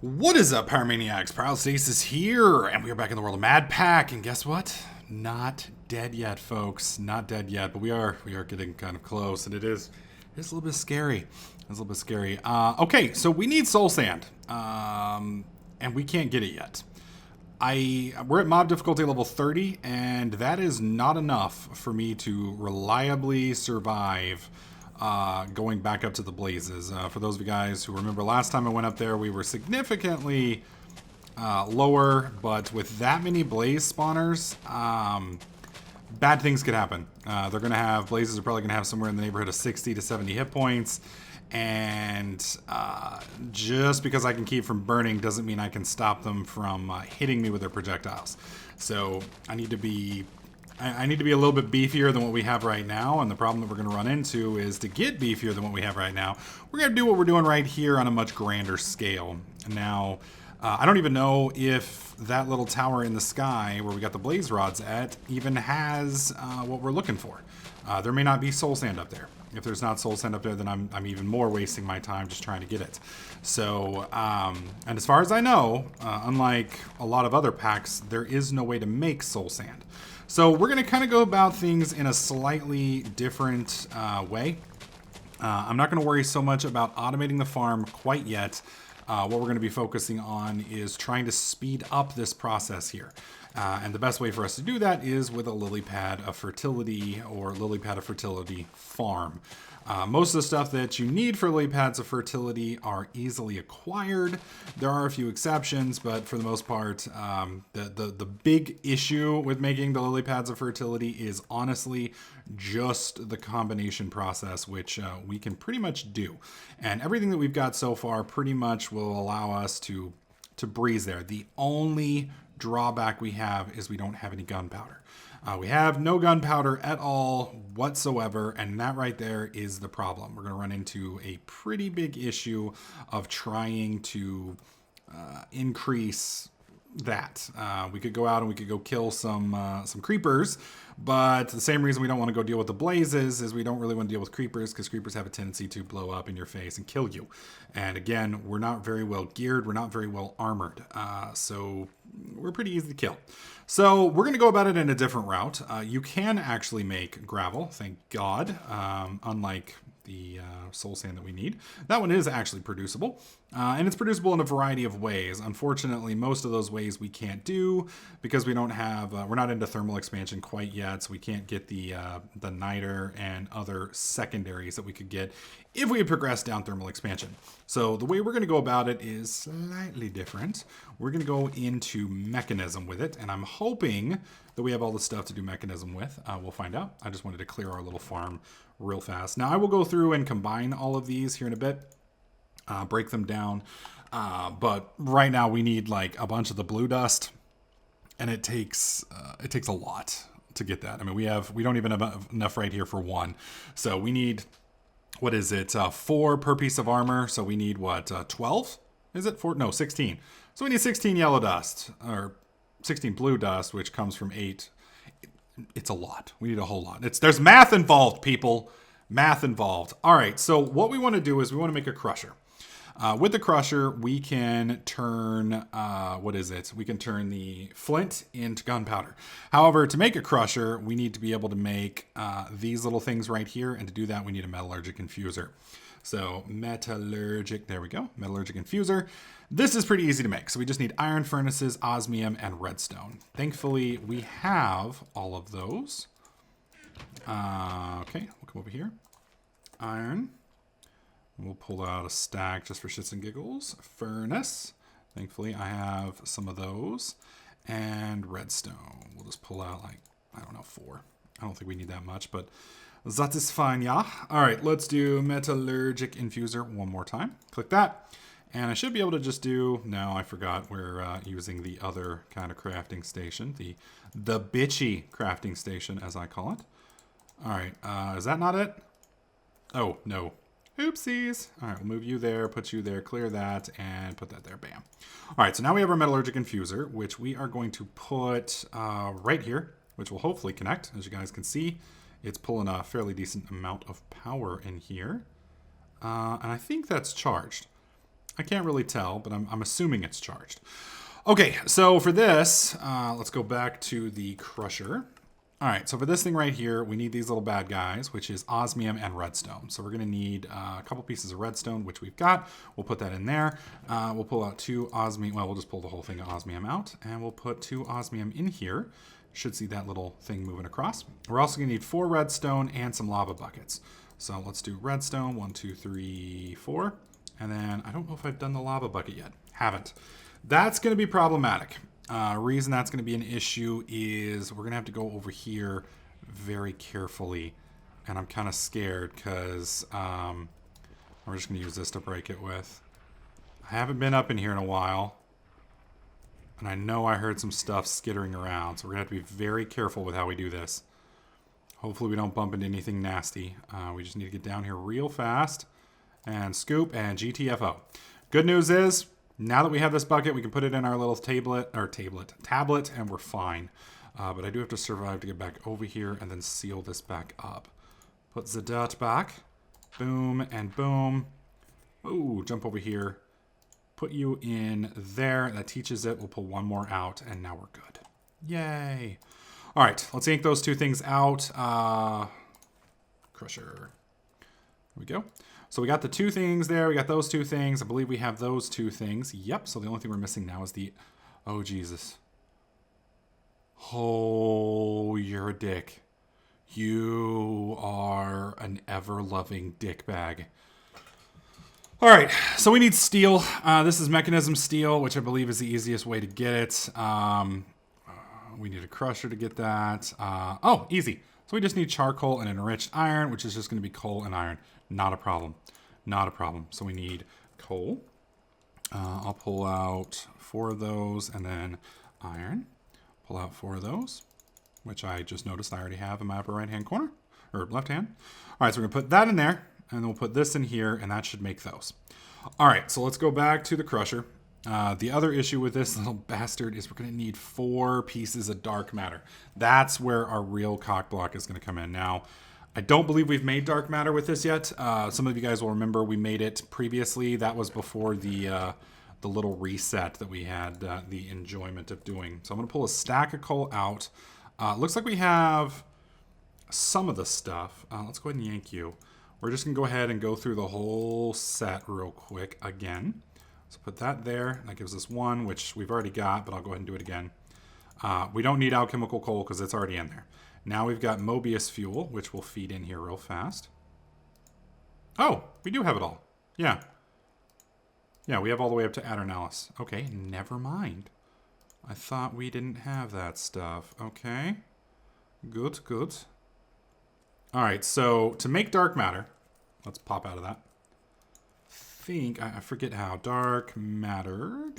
What is up, Pyromaniacs? Paralystasis here, and we are back in the world of Madpack. And guess what? Not dead yet, folks. Not dead yet, but we are getting kind of close, and it's a little bit scary. It's a little bit scary. Okay, so we need soul sand, and we can't get it yet. We're at mob difficulty level 30, and that is not enough for me to reliably survive going back up to the blazes. For those of you guys who remember last time I went up there, we were significantly lower, but with that many blaze spawners, bad things could happen. They're going to have, blazes are probably going to have somewhere in the neighborhood of 60 to 70 hit points. And just because I can keep from burning doesn't mean I can stop them from hitting me with their projectiles. So I need to be a little bit beefier than what we have right now. And the problem that we're going to run into is to get beefier than what we have right now, we're going to do what we're doing right here on a much grander scale. Now, I don't even know if that little tower in the sky where we got the blaze rods at even has what we're looking for. There may not be soul sand up there. If there's not soul sand up there, then I'm even more wasting my time just trying to get it. So, and as far as I know, unlike a lot of other packs, there is no way to make soul sand. So we're going to kind of go about things in a slightly different way. I'm not going to worry so much about automating the farm quite yet. What we're going to be focusing on is trying to speed up this process here. And the best way for us to do that is with a lily pad of fertility or lily pad of fertility farm. Most of the stuff that you need for lily pads of fertility are easily acquired. There are a few exceptions, but for the most part, the big issue with making the lily pads of fertility is honestly just the combination process, which we can pretty much do. And everything that we've got so far pretty much will allow us to breeze there. The only drawback we have is we don't have any gunpowder. We have no gunpowder at all whatsoever, and that right there is the problem. We're going to run into a pretty big issue of trying to increase that. We could go out and we could go kill some creepers, but the same reason we don't want to go deal with the blazes is we don't really want to deal with creepers because creepers have a tendency to blow up in your face and kill you. And again, we're not very well geared. We're not very well armored. So we're pretty easy to kill. So we're going to go about it in a different route. You can actually make gravel, thank God, unlike the soul sand that we need. That one is actually producible, and it's producible in a variety of ways. Unfortunately, most of those ways we can't do because we don't have, we're not into thermal expansion quite yet, so we can't get the niter and other secondaries that we could get if we had progressed down thermal expansion. So the way we're going to go about it is slightly different. We're going to go into mechanism with it, and I'm hoping that we have all the stuff to do mechanism with. We'll find out. I just wanted to clear our little farm real fast. Now I will go through and combine all of these here in a bit, break them down. But right now we need like a bunch of the blue dust, and it takes a lot to get that. I mean, we don't even have enough right here for one. So we need, what is it? 4 per piece of armor. So we need what? 12? Is it 4? No, 16. So we need 16 yellow dust or 16 blue dust, which comes from 8. It's a lot. We need a whole lot. There's math involved, people. Math involved. All right. So what we want to do is we want to make a crusher. With the crusher, we can turn, what is it? We can turn the flint into gunpowder. However, to make a crusher, we need to be able to make these little things right here. And to do that, we need a metallurgic infuser. So metallurgic, there we go, metallurgic infuser. This is pretty easy to make. So we just need iron furnaces, osmium, and redstone. Thankfully, we have all of those. Okay, we'll come over here. Iron. We'll pull out a stack just for shits and giggles. Furnace. Thankfully, I have some of those. And redstone. We'll just pull out like, I don't know, 4. I don't think we need that much, but that is fine, yeah. All right, let's do metallurgic infuser one more time. Click that. And I should be able to just do, no, I forgot we're using the other kind of crafting station, the bitchy crafting station, as I call it. All right, is that not it? Oh, no. Oopsies. All right, we'll move you there, put you there, clear that, and put that there. Bam. All right, so now we have our metallurgic infuser, which we are going to put right here, which will hopefully connect. As you guys can see, it's pulling a fairly decent amount of power in here. And I think that's charged. I can't really tell, but I'm assuming it's charged. Okay, so for this, let's go back to the crusher. All right, so for this thing right here, we need these little bad guys, which is osmium and redstone. So we're going to need a couple pieces of redstone, which we've got. We'll put that in there. We'll pull out 2 osmium. Well, we'll just pull the whole thing of osmium out, and we'll put 2 osmium in here. Should see that little thing moving across. We're also going to need 4 redstone and some lava buckets. So let's do redstone, 1, 2, 3, 4. And then I don't know if I've done the lava bucket yet. Haven't. That's going to be problematic. Reason that's going to be an issue is we're going to have to go over here very carefully. And I'm kind of scared because we're just going to use this to break it with. I haven't been up in here in a while. And I know I heard some stuff skittering around. So we're going to have to be very careful with how we do this. Hopefully we don't bump into anything nasty. We just need to get down here real fast. And scoop and GTFO. Good news is, now that we have this bucket, we can put it in our little tablet, and we're fine. But I do have to survive to get back over here and then seal this back up. Put the dirt back. Boom and boom. Ooh, jump over here. Put you in there. That teaches it. We'll pull one more out, and now we're good. Yay. All right, let's yank those 2 things out. Crusher. There we go. So we got the 2 things there. We got those 2 things. I believe we have those 2 things. Yep. So the only thing we're missing now is the... Oh, Jesus. Oh, you're a dick. You are an ever-loving dickbag. All right. So we need steel. This is mechanism steel, which I believe is the easiest way to get it. We need a crusher to get that. Oh, easy. So we just need charcoal and enriched iron, which is just going to be coal and iron. Not a problem. Not a problem. So we need coal. I'll pull out 4 of those and then iron. Pull out 4 of those, which I just noticed I already have in my upper right-hand corner, or left hand. All right, so we're going to put that in there, and then we'll put this in here, and that should make those. All right, so let's go back to the crusher. The other issue with this little bastard is we're going to need 4 pieces of dark matter. That's where our real cock block is going to come in. Now, I don't believe we've made dark matter with this yet. Some of you guys will remember we made it previously. That was before the little reset that we had the enjoyment of doing. So I'm going to pull a stack of coal out. Looks like we have some of the stuff. Let's go ahead and yank you. We're just going to go ahead and go through the whole set real quick again. So put that there. That gives us 1, which we've already got, but I'll go ahead and do it again. We don't need alchemical coal because it's already in there. Now we've got Mobius fuel, which will feed in here real fast. Oh, we do have it all. Yeah. Yeah, we have all the way up to Aternalis. Okay, never mind. I thought we didn't have that stuff. Okay. Good, good. All right, so to make dark matter, let's pop out of that. I forget how. Dark matter.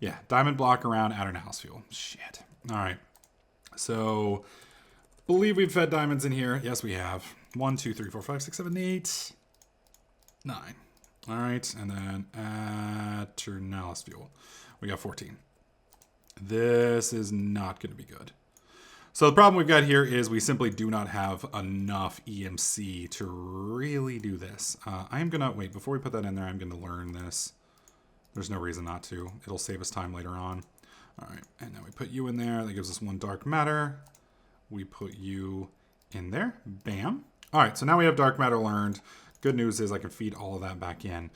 Yeah, diamond block around Aternalis fuel. Shit. All right. So, believe we've fed diamonds in here. Yes, we have. 1, 2, 3, 4, 5, 6, 7, 8, 9. All right, and then Aternalis fuel. We got 14. This is not going to be good. So the problem we've got here is we simply do not have enough EMC to really do this. I am going to, wait, before we put that in there, I'm going to learn this. There's no reason not to. It'll save us time later on. All right, and then we put you in there. That gives us 1 dark matter. We put you in there. Bam. All right, so now we have dark matter learned. Good news is I can feed all of that back in.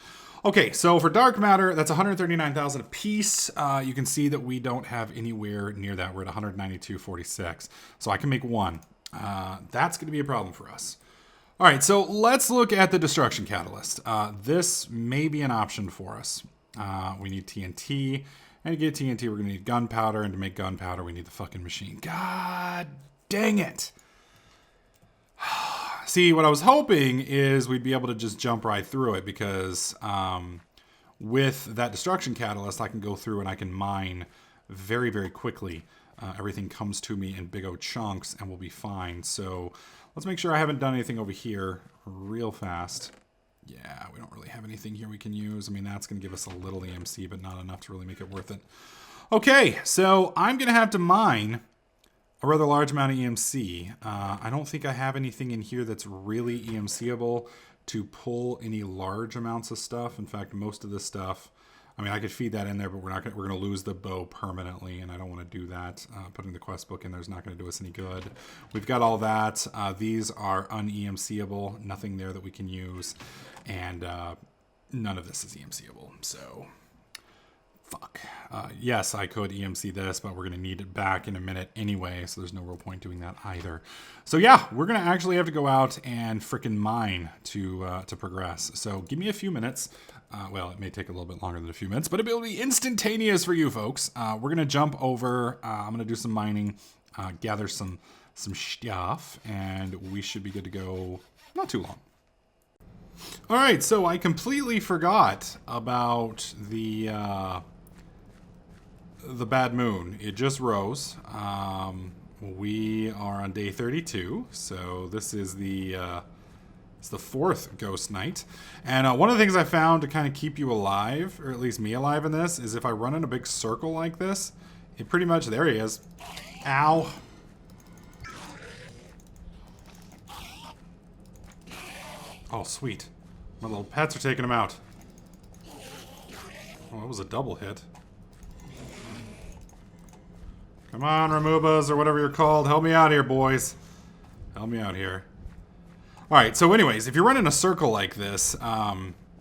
Okay, so for dark matter, that's 139,000 a piece. You can see that we don't have anywhere near that. We're at 192.46. So I can make 1. That's going to be a problem for us. All right, so let's look at the destruction catalyst. This may be an option for us. We need TNT. And to get TNT, we're going to need gunpowder. And to make gunpowder, we need the fucking machine. God dang it. See, what I was hoping is we'd be able to just jump right through it because with that destruction catalyst, I can go through and I can mine very, very quickly. Everything comes to me in big old chunks and we'll be fine. So let's make sure I haven't done anything over here real fast. Yeah, we don't really have anything here we can use. I mean, that's going to give us a little EMC, but not enough to really make it worth it. Okay, so I'm going to have to mine a rather large amount of EMC. I don't think I have anything in here that's really EMCable to pull any large amounts of stuff. In fact, most of this stuff, I mean, I could feed that in there, but we're going to lose the bow permanently, and I don't want to do that. Putting the quest book in there is not going to do us any good. We've got all that. These are un-EMCable. Nothing there that we can use, and none of this is EMCable. So, fuck. Yes, I could EMC this, but we're going to need it back in a minute anyway, so there's no real point doing that either. So yeah, we're going to actually have to go out and frickin' mine to progress. So give me a few minutes. Well, it may take a little bit longer than a few minutes, but it'll be instantaneous for you folks. We're going to jump over. I'm going to do some mining, gather some stuff, and we should be good to go not too long. All right, so I completely forgot about the bad moon. It just rose. We are on day 32, so this is it's the fourth ghost night. And one of the things I found to kind of keep you alive, or at least me alive in this, is if I run in a big circle like this, it pretty much, there he is. Ow. Oh, sweet. My little pets are taking him out. Oh, that was a double hit. Come on, Remoobas, or whatever you're called. Help me out here, boys. Help me out here. Alright, so anyways, if you're running a circle like this,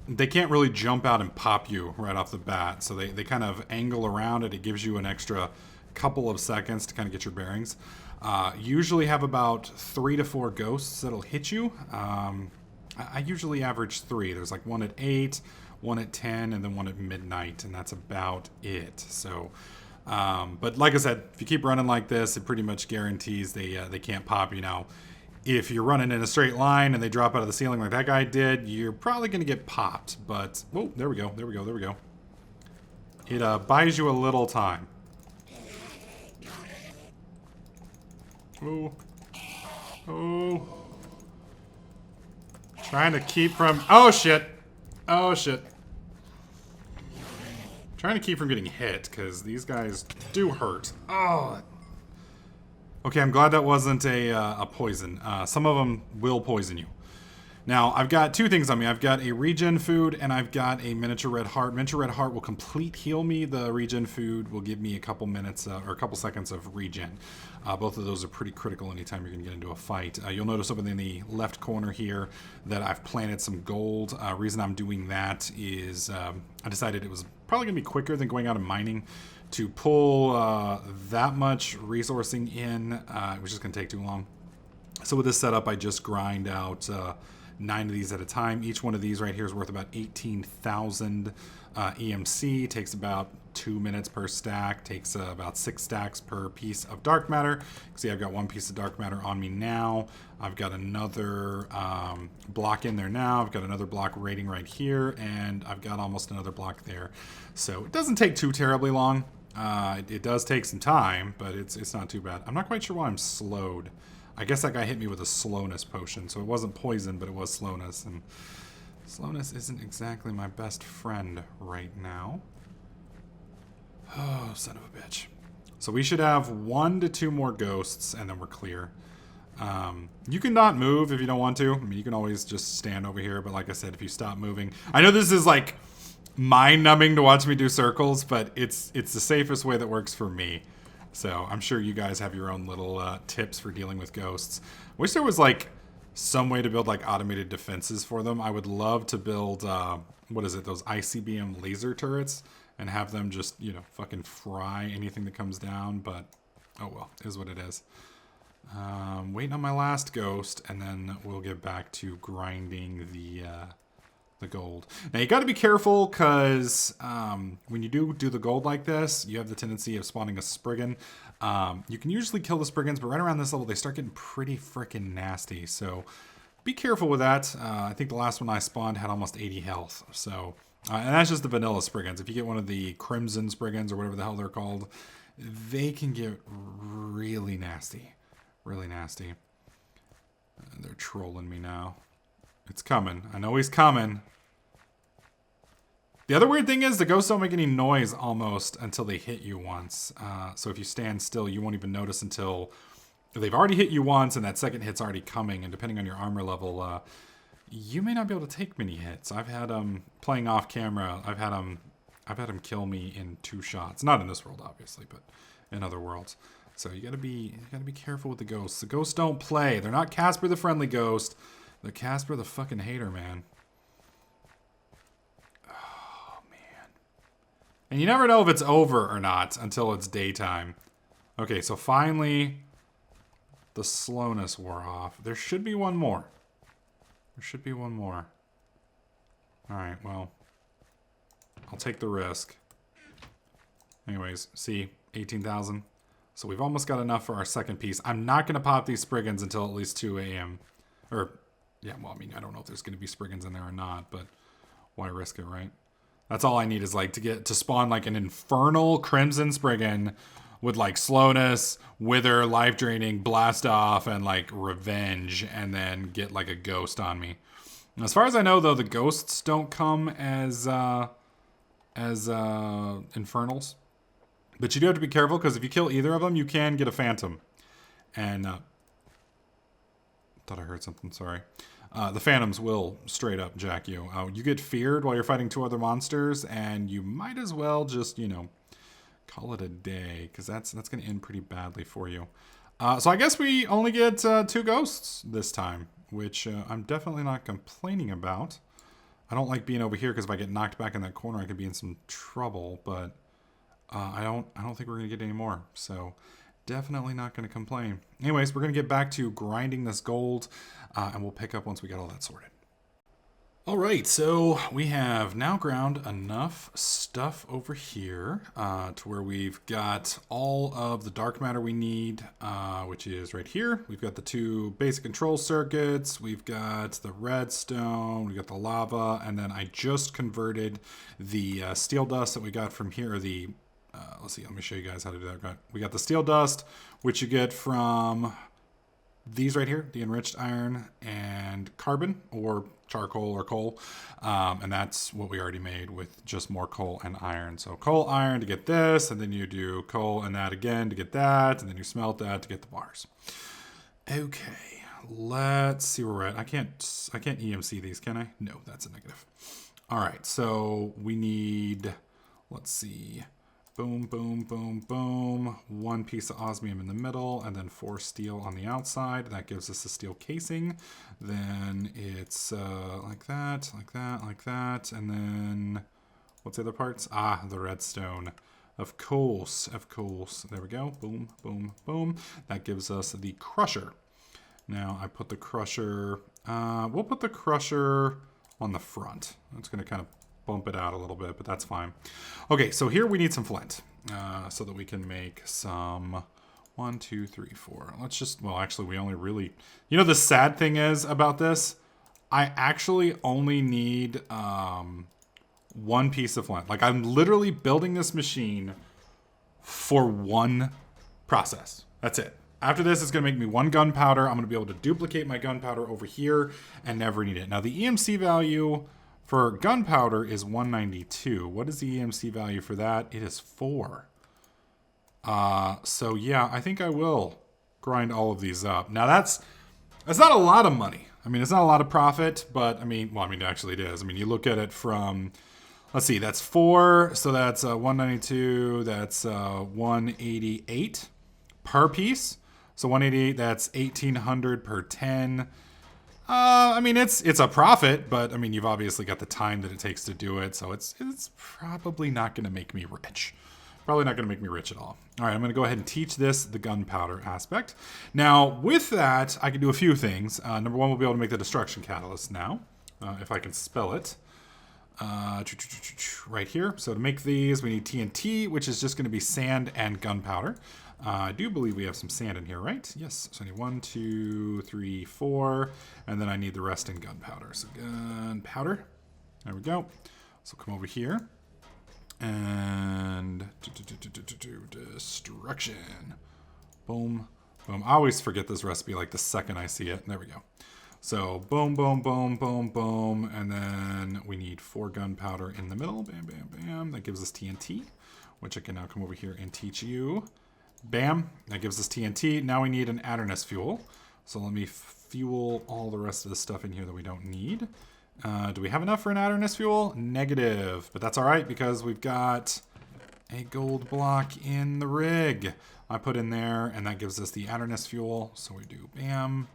they can't really jump out and pop you right off the bat. So they kind of angle around it. It gives you an extra couple of seconds to kind of get your bearings. Usually have about 3 to 4 ghosts that'll hit you. I usually average 3. There's like one at 8, one at 10, and then one at midnight, and that's about it. So, but like I said, if you keep running like this, it pretty much guarantees they can't pop you. Now, if you're running in a straight line and they drop out of the ceiling like that guy did, you're probably going to get popped. But, oh, there we go, there we go, there we go. It buys you a little time. Oh. Oh. Trying to keep from... Oh, shit. Oh, shit. Trying to keep from getting hit, because these guys do hurt. Oh. Okay, I'm glad that wasn't a poison. Some of them will poison you. Now, I've got 2 things on me. I've got a regen food, and I've got a miniature red heart. Miniature red heart will complete heal me. The regen food will give me a couple minutes, or a couple seconds of regen. Both of those are pretty critical anytime you're going to get into a fight. You'll notice over in the left corner here that I've planted some gold. Reason I'm doing that is I decided it was probably going to be quicker than going out and mining. To pull that much resourcing in, it was just going to take too long. So with this setup, I just grind out 9 of these at a time. Each one of these right here is worth about 18,000 EMC. Takes about 2 minutes per stack. Takes about 6 stacks per piece of dark matter. See, I've got 1 piece of dark matter on me now. I've got another block in there now. I've got another block rating right here, and I've got almost another block there. So it doesn't take too terribly long. It does take some time, but it's not too bad. I'm not quite sure why I'm slowed. I guess that guy hit me with a slowness potion, so it wasn't poison, but it was slowness, and slowness isn't exactly my best friend right now. Oh, son of a bitch. So we should have 1 to 2 more ghosts, and then we're clear. You can not move if you don't want to. I mean, you can always just stand over here, but like I said, if you stop moving... I know this is like mind-numbing to watch me do circles, but it's the safest way that works for me. So I'm sure you guys have your own little tips for dealing with ghosts. Wish there was like some way to build like automated defenses for them. I would love to build, what is it, those ICBM laser turrets and have them just, you know, fucking fry anything that comes down. But, oh well, is what it is. Waiting on my last ghost, and then we'll get back to grinding the gold. Now you got to be careful, because when you do the gold like this, you have the tendency of spawning a Spriggan. You can usually kill the Spriggans, but right around this level they start getting pretty freaking nasty, so be careful with that. I think the last one I spawned had almost 80 health, so and that's just the vanilla Spriggans. If you get one of the Crimson Spriggans or whatever the hell they're called, they can get really nasty. Really nasty. They're trolling me now. It's coming. I know he's coming. The other weird thing is the ghosts don't make any noise almost until they hit you once. So if you stand still, you won't even notice until they've already hit you once and that second hit's already coming. And depending on your armor level, you may not be able to take many hits. I've had playing off camera. I've had him kill me in 2 shots. Not in this world, obviously, but in other worlds. So you gotta be careful with the ghosts. The ghosts don't play. They're not Casper the friendly ghost. They're Casper the fucking hater, man. Oh man. And you never know if it's over or not until it's daytime. Okay, so finally the slowness wore off. There should be one more. There should be one more. Alright, well, I'll take the risk. Anyways, see, 18,000. So we've almost got enough for our second piece. I'm not going to pop these Spriggans until at least 2 a.m. Or, yeah, well, I mean, I don't know if there's going to be Spriggans in there or not, but why risk it, right? That's all I need is, like, to spawn, like, an infernal Crimson Spriggan with, like, slowness, wither, life draining, blast off, and, like, revenge, and then get, like, a ghost on me. As far as I know, though, the ghosts don't come as infernals. But you do have to be careful, because if you kill either of them, you can get a phantom. And, thought I heard something, sorry. The phantoms will straight up jack you. You get feared while you're fighting 2 other monsters, and you might as well just, you know, call it a day, because that's going to end pretty badly for you. So I guess we only get 2 ghosts this time, which I'm definitely not complaining about. I don't like being over here, because if I get knocked back in that corner, I could be in some trouble, but I don't think we're going to get any more, so definitely not going to complain. Anyways, we're going to get back to grinding this gold, and we'll pick up once we get all that sorted. All right, so we have now ground enough stuff over here to where we've got all of the dark matter we need, which is right here. We've got the 2 basic control circuits, we've got the redstone, we've got the lava, and then I just converted the steel dust that we got from here, or the let's see, let me show you guys how to do that. We got the steel dust, which you get from these right here, the enriched iron and carbon, or charcoal or coal. And that's what we already made with just more coal and iron. So coal, iron to get this, and then you do coal and that again to get that, and then you smelt that to get the bars. Okay, let's see where we're at. I can't EMC these, can I? No, that's a negative. All right, so we need, let's see, boom, boom, boom, boom. 1 piece of osmium in the middle, and then 4 steel on the outside. That gives us a steel casing. Then it's like that, like that, like that. And then, what's the other parts? Ah, the redstone. Of course, of course. There we go. Boom, boom, boom. That gives us the crusher. Now, I put the crusher, we'll put the crusher on the front. That's going to kind of bump it out a little bit, but that's fine. Okay, so here we need some flint so that we can make some 1, 2, 3, 4. Let's just, well, actually, we only really, you know, the sad thing is about this, I actually only need 1 piece of flint. Like, I'm literally building this machine for 1 process. That's it. After this, it's going to make me 1 gunpowder. I'm going to be able to duplicate my gunpowder over here and never need it. Now, the EMC value for gunpowder is 192. What is the EMC value for that? It is 4. So yeah, I think I will grind all of these up. Now that's not a lot of money. I mean, it's not a lot of profit, but I mean, well, I mean, actually it is. I mean, you look at it from, let's see, that's 4. So that's 192. That's 188 per piece. So 188, that's 1,800 per 10. I mean, it's a profit, but I mean, you've obviously got the time that it takes to do it, so it's probably not going to make me rich. Probably not going to make me rich at all. All right, I'm going to go ahead and teach this the gunpowder aspect. Now, with that, I can do a few things. Number 1, we'll be able to make the destruction catalyst now, if I can spell it. Right here. So to make these, we need TNT, which is just going to be sand and gunpowder. I do believe we have some sand in here, right? Yes. So I need 1, 2, 3, 4, and then I need the rest in gunpowder. So gunpowder. There we go. So come over here and destruction. Boom, boom. I always forget this recipe like the second I see it. There we go. So boom, boom, boom, boom, boom, and then we need 4 gunpowder in the middle. Bam, bam, bam. That gives us TNT, which I can now come over here and teach you. Bam, that gives us TNT. Now we need an adderness fuel, So let me fuel all the rest of the stuff in here that we don't need. Do we have enough for an adderness fuel? Negative, but that's all right because we've got a gold block in the rig. I put in there, and that gives us the adderness fuel. So we do bam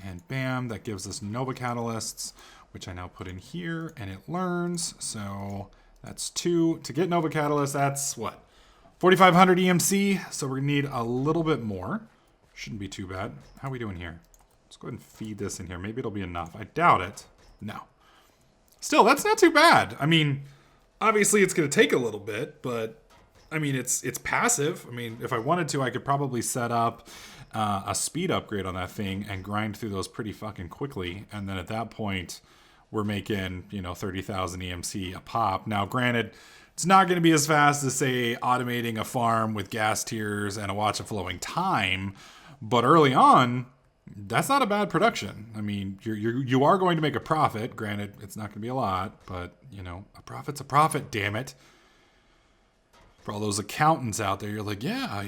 and bam. That gives us Nova catalysts, which I now put in here, and it learns. So that's 2. To get Nova catalyst, that's what? 4,500 EMC. So we're gonna need a little bit more. Shouldn't be too bad. How are we doing here? Let's go ahead and feed this in here. Maybe it'll be enough. I doubt it. No. Still, that's not too bad. I mean, obviously it's going to take a little bit, but I mean, it's passive. I mean, if I wanted to, I could probably set up a speed upgrade on that thing and grind through those pretty fucking quickly. And then at that point, we're making, 30,000 EMC a pop. Now, granted, it's not going to be as fast as, say, automating a farm with gas tiers and a watch of flowing time. But early on, that's not a bad production. I mean, you are going to make a profit. Granted, it's not going to be a lot, but, a profit's a profit, damn it. For all those accountants out there, you're like, yeah.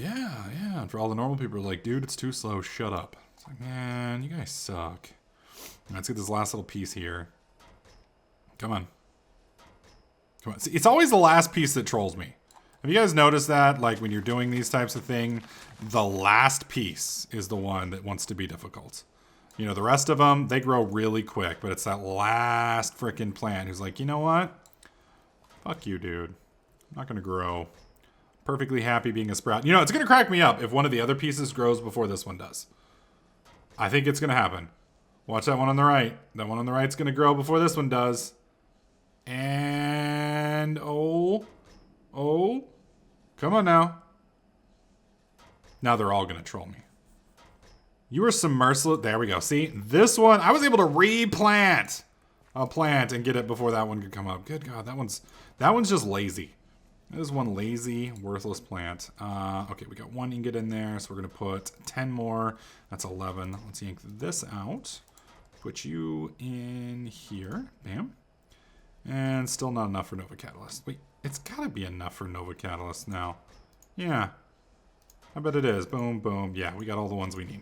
And for all the normal people, are like, dude, it's too slow, shut up. It's like, man, you guys suck. Let's get this last little piece here. Come on. See, it's always the last piece that trolls me. Have you guys noticed that? Like, when you're doing these types of things, the last piece is the one that wants to be difficult. The rest of them, they grow really quick, but it's that last freaking plant who's like, you know what? Fuck you, dude. I'm not going to grow. Perfectly happy being a sprout. It's going to crack me up if one of the other pieces grows before this one does. I think it's going to happen. Watch that one on the right. That one on the right's going to grow before this one does. And, oh, come on now. Now they're all going to troll me. You are some merciless. There we go. See, this one, I was able to replant a plant and get it before that one could come up. Good God, that one's just lazy. That is one lazy, worthless plant. Okay, we got 1 ingot in there, so we're going to put 10 more. That's 11. Let's yank this out. Put you in here. Bam. And still not enough for Nova Catalyst. Wait, it's got to be enough for Nova Catalyst now. Yeah. I bet it is. Boom, boom. Yeah, we got all the ones we need.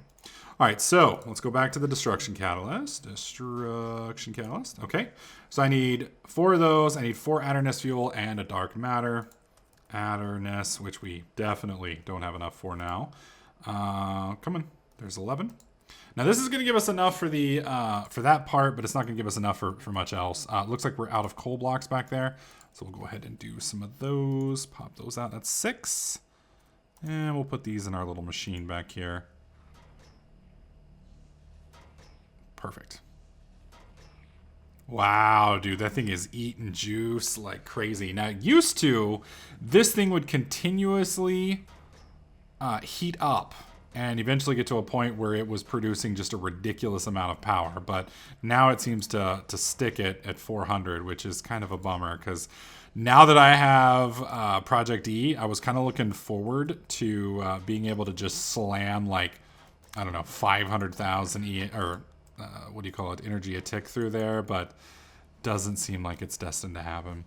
All right, so let's go back to the Destruction Catalyst. Destruction Catalyst. Okay. So I need 4 of those. I need 4 Adderness Fuel and a Dark Matter. Adderness, which we definitely don't have enough for now. Come on. There's 11. Now this is going to give us enough for the for that part, but it's not going to give us enough for much else. Looks like we're out of coal blocks back there. So we'll go ahead and do some of those. Pop those out. That's 6. And we'll put these in our little machine back here. Perfect. Wow, dude, that thing is eating juice like crazy. Now, used to, this thing would continuously heat up and eventually get to a point where it was producing just a ridiculous amount of power. But now it seems to stick it at 400, which is kind of a bummer because now that I have Project E, I was kind of looking forward to being able to just slam like, I don't know, 500,000 E or what do you call it, energy a tick through there, but doesn't seem like it's destined to happen.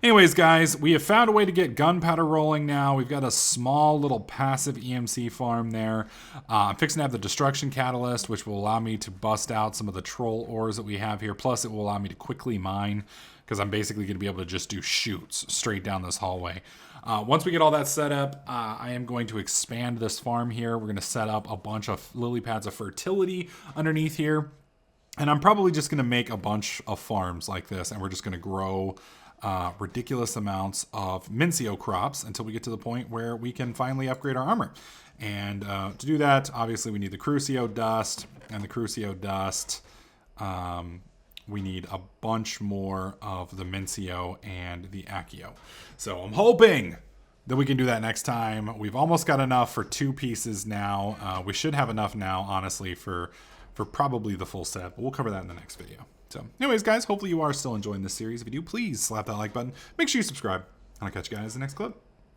Anyways, guys, we have found a way to get gunpowder rolling now. We've got a small little passive EMC farm there. I'm fixing to have the destruction catalyst, which will allow me to bust out some of the troll ores that we have here. Plus, it will allow me to quickly mine because I'm basically going to be able to just do chutes straight down this hallway. Once we get all that set up, I am going to expand this farm here. We're going to set up a bunch of lily pads of fertility underneath here. And I'm probably just going to make a bunch of farms like this, and we're just going to grow ridiculous amounts of Mincio crops until we get to the point where we can finally upgrade our armor. And to do that, obviously, we need the Crucio dust, and the Crucio dust, we need a bunch more of the Mincio and the Accio. So I'm hoping that we can do that next time. We've almost got enough for 2 pieces now. We should have enough now, honestly, for probably the full set, but we'll cover that in the next video. So anyways, guys, hopefully you are still enjoying this series. If you do, please slap that like button. Make sure you subscribe, and I'll catch you guys in the next clip.